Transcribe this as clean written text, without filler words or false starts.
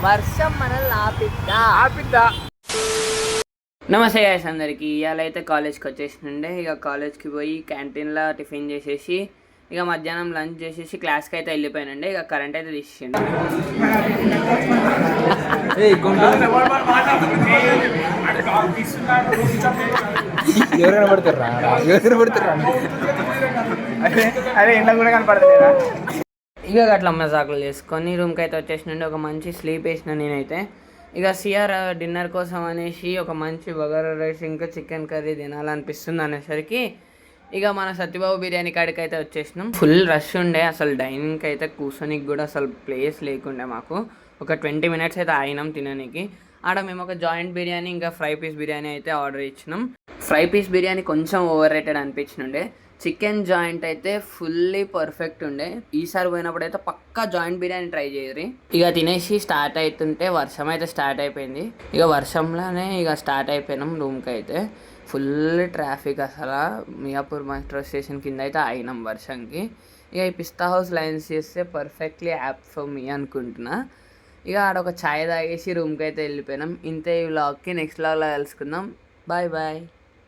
వర్షం మనల్ని ఆపిద్దా. నమస్తే గైస్ అందరికి. ఇవాళ అయితే కాలేజ్కి వచ్చేసిండే. ఇక కాలేజ్కి పోయి క్యాంటీన్లో టిఫిన్ చేసేసి ఇక మధ్యాహ్నం లంచ్ చేసేసి క్లాస్కి అయితే వెళ్ళిపోయానండి. ఇక కరెంట్ అయితే తీసేసిండు. ఎవరైనా పడతారా అదే ఎండ కూడా కనపడలేదా. ఇక అట్లా మజాకులు చేసుకొని రూమ్కి అయితే వచ్చేసినండి. ఒక మంచి స్లీప్ వేసిన నేనైతే. ఇక సిఆర్ డిన్నర్ కోసం అనేసి ఒక మంచి బగారా రైస్ ఇంకా చికెన్ కర్రీ తినాలనిపిస్తుంది అనేసరికి ఇక మన సత్యబాబు బిర్యానీ కాడికి అయితే వచ్చేసినాం. ఫుల్ రష్ ఉండే, అసలు డైనింగ్కి అయితే కూర్చొనికి కూడా అసలు ప్లేస్ లేకుండే. మాకు ఒక 20 minutes అయితే ఆగినాం తినడానికి. ఆడ మేము ఒక జాయింట్ బిర్యానీ ఇంకా ఫ్రై పీస్ బిర్యానీ అయితే ఆర్డర్ ఇచ్చినాం. ఫ్రై పీస్ బిర్యానీ కొంచెం ఓవర్ రేటెడ్ అనిపించిండే. చికెన్ జాయింట్ అయితే ఫుల్లీ పర్ఫెక్ట్ ఉండే. ఈసారి పోయినప్పుడు అయితే పక్కా జాయింట్ బిర్యానీ ట్రై చేయరు. ఇక తినేసి స్టార్ట్ అవుతుంటే వర్షం అయితే స్టార్ట్ అయిపోయింది. ఇక వర్షంలోనే ఇక స్టార్ట్ అయిపోయినాం రూమ్కి అయితే. ఫుల్ ట్రాఫిక్ అసలు. మియాపూర్ మెట్రో స్టేషన్ కింద అయితే ఆగినాం వర్షంకి. ఇక ఈ పిస్తా హౌస్ లైన్స్ చేస్తే పర్ఫెక్ట్లీ యాప్ ఫర్ మీ అనుకుంటున్నా. ఇక ఆడ ఒక ఛాయ్ తాగేసి రూమ్కి అయితే వెళ్ళిపోయినాం. ఇంతే ఈ వ్లాగ్కి. నెక్స్ట్ వ్లాగ్లో కలుసుకుందాం. Bye bye.